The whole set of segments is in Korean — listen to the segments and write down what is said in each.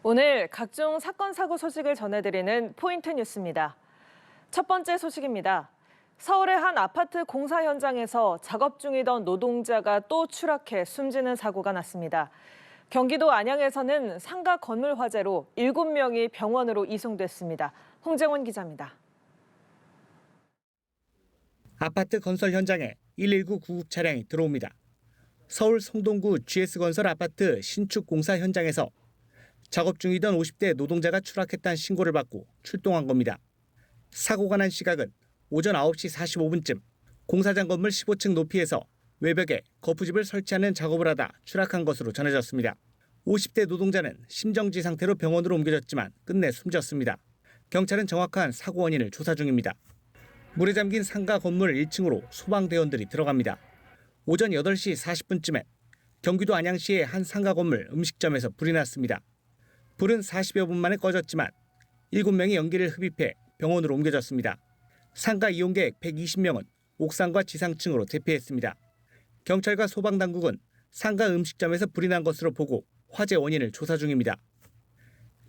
오늘 각종 사건, 사고 소식을 전해드리는 포인트 뉴스입니다. 첫 번째 소식입니다. 서울의 한 아파트 공사 현장에서 작업 중이던 노동자가 또 추락해 숨지는 사고가 났습니다. 경기도 안양에서는 상가 건물 화재로 7명이 병원으로 이송됐습니다. 홍정원 기자입니다. 아파트 건설 현장에 119 구급 차량이 들어옵니다. 서울 성동구 GS건설 아파트 신축 공사 현장에서 작업 중이던 50대 노동자가 추락했다는 신고를 받고 출동한 겁니다. 사고가 난 시각은 오전 9시 45분쯤 공사장 건물 15층 높이에서 외벽에 거푸집을 설치하는 작업을 하다 추락한 것으로 전해졌습니다. 50대 노동자는 심정지 상태로 병원으로 옮겨졌지만 끝내 숨졌습니다. 경찰은 정확한 사고 원인을 조사 중입니다. 물에 잠긴 상가 건물 1층으로 소방대원들이 들어갑니다. 오전 8시 40분쯤에 경기도 안양시의 한 상가 건물 음식점에서 불이 났습니다. 불은 40여 분 만에 꺼졌지만 7명이 연기를 흡입해 병원으로 옮겨졌습니다. 상가 이용객 120명은 옥상과 지상층으로 대피했습니다. 경찰과 소방당국은 상가 음식점에서 불이 난 것으로 보고 화재 원인을 조사 중입니다.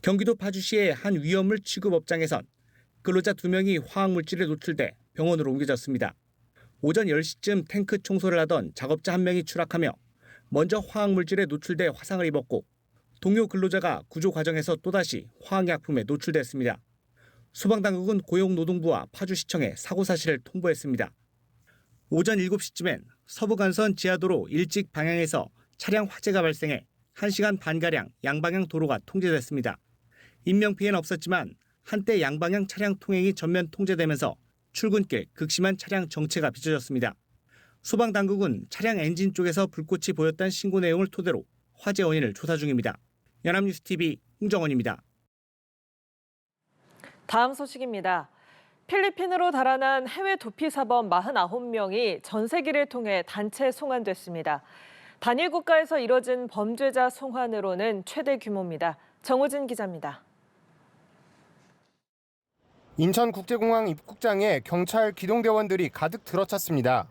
경기도 파주시의 한 위험물 취급업장에선 근로자 2명이 화학물질에 노출돼 병원으로 옮겨졌습니다. 오전 10시쯤 탱크 청소를 하던 작업자 1명이 추락하며 먼저 화학물질에 노출돼 화상을 입었고 동료 근로자가 구조 과정에서 또다시 화학약품에 노출됐습니다. 소방당국은 고용노동부와 파주시청에 사고 사실을 통보했습니다. 오전 7시쯤엔 서부간선 지하도로 일찍 방향에서 차량 화재가 발생해 1시간 반가량 양방향 도로가 통제됐습니다. 인명피해는 없었지만 한때 양방향 차량 통행이 전면 통제되면서 출근길 극심한 차량 정체가 빚어졌습니다. 소방당국은 차량 엔진 쪽에서 불꽃이 보였다는 신고 내용을 토대로 화재 원인을 조사 중입니다. 연합뉴스TV 홍정원입니다. 다음 소식입니다. 필리핀으로 달아난 해외 도피사범 49명이 전세기를 통해 단체 송환됐습니다. 단일 국가에서 이뤄진 범죄자 송환으로는 최대 규모입니다. 정우진 기자입니다. 인천국제공항 입국장에 경찰 기동대원들이 가득 들어찼습니다.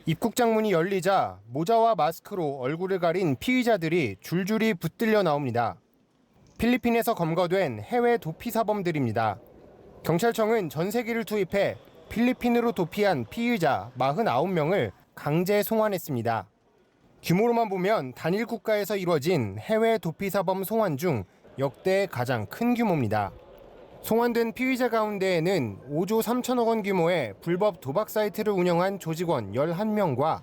입국장 문이 열리자 모자와 마스크로 얼굴을 가린 피의자들이 줄줄이 붙들려 나옵니다. 필리핀에서 검거된 해외 도피사범들입니다. 경찰청은 전세기를 투입해 필리핀으로 도피한 피의자 49명을 강제 송환했습니다. 규모로만 보면 단일 국가에서 이뤄진 해외 도피사범 송환 중 역대 가장 큰 규모입니다. 송환된 피의자 가운데에는 5조 3천억 원 규모의 불법 도박 사이트를 운영한 조직원 11명과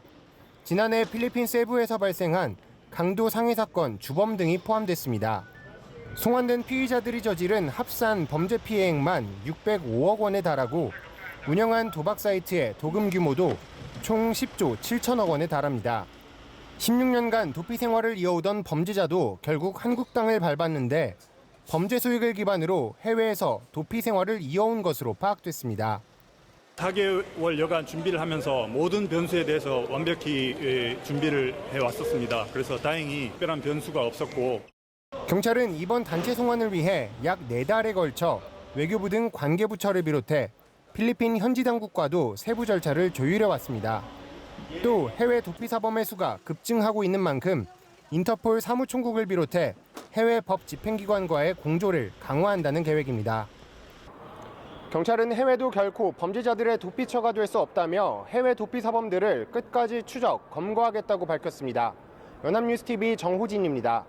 지난해 필리핀 세부에서 발생한 강도 상해 사건 주범 등이 포함됐습니다. 송환된 피의자들이 저지른 합산 범죄 피해액만 605억 원에 달하고 운영한 도박 사이트의 도금 규모도 총 10조 7천억 원에 달합니다. 16년간 도피 생활을 이어오던 범죄자도 결국 한국 땅을 밟았는데 범죄 소익을 기반으로 해외에서 도피 생활을 이어온 것으로 파악됐습니다. 4개월여간 준비를 하면서 모든 변수에 대해서 완벽히 준비를 해왔었습니다. 그래서 다행히 특별한 변수가 없었고. 경찰은 이번 단체 송환을 위해 약 4달에 걸쳐 외교부 등 관계부처를 비롯해 필리핀 현지 당국과도 세부 절차를 조율해왔습니다. 또 해외 도피 사범의 수가 급증하고 있는 만큼 인터폴 사무총국을 비롯해 해외 법 집행기관과의 공조를 강화한다는 계획입니다. 경찰은 해외도 결코 범죄자들의 도피처가 될 수 없다며 해외 도피 사범들을 끝까지 추적, 검거하겠다고 밝혔습니다. 연합뉴스TV 정호진입니다.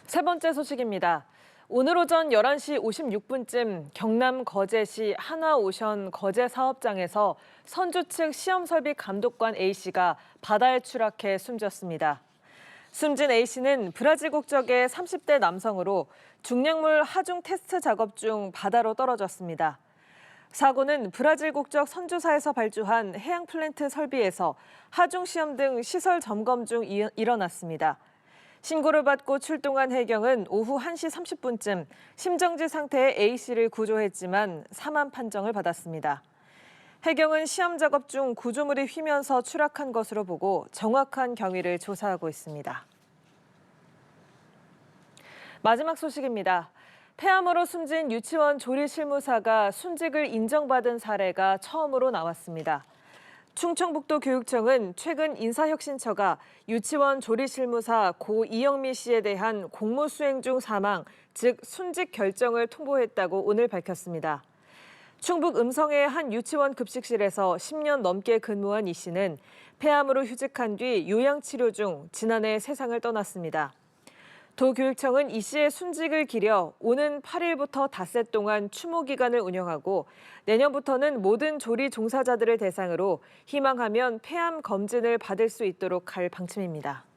세 번째 소식입니다. 오늘 오전 11시 56분쯤 경남 거제시 한화오션 거제 사업장에서 선주 측 시험설비 감독관 A씨가 바다에 추락해 숨졌습니다. 숨진 A씨는 브라질 국적의 30대 남성으로 중량물 하중 테스트 작업 중 바다로 떨어졌습니다. 사고는 브라질 국적 선주사에서 발주한 해양 플랜트 설비에서 하중 시험 등 시설 점검 중 일어났습니다. 신고를 받고 출동한 해경은 오후 1시 30분쯤 심정지 상태의 A씨를 구조했지만 사망 판정을 받았습니다. 해경은 시험 작업 중 구조물이 휘면서 추락한 것으로 보고 정확한 경위를 조사하고 있습니다. 마지막 소식입니다. 폐암으로 숨진 유치원 조리 실무사가 순직을 인정받은 사례가 처음으로 나왔습니다. 충청북도 교육청은 최근 인사혁신처가 유치원 조리실무사 고 이영미 씨에 대한 공무수행 중 사망, 즉 순직 결정을 통보했다고 오늘 밝혔습니다. 충북 음성의 한 유치원 급식실에서 10년 넘게 근무한 이 씨는 폐암으로 휴직한 뒤 요양치료 중 지난해 세상을 떠났습니다. 도교육청은 이 씨의 순직을 기려 오는 8일부터 닷새 동안 추모 기간을 운영하고 내년부터는 모든 조리 종사자들을 대상으로 희망하면 폐암 검진을 받을 수 있도록 할 방침입니다.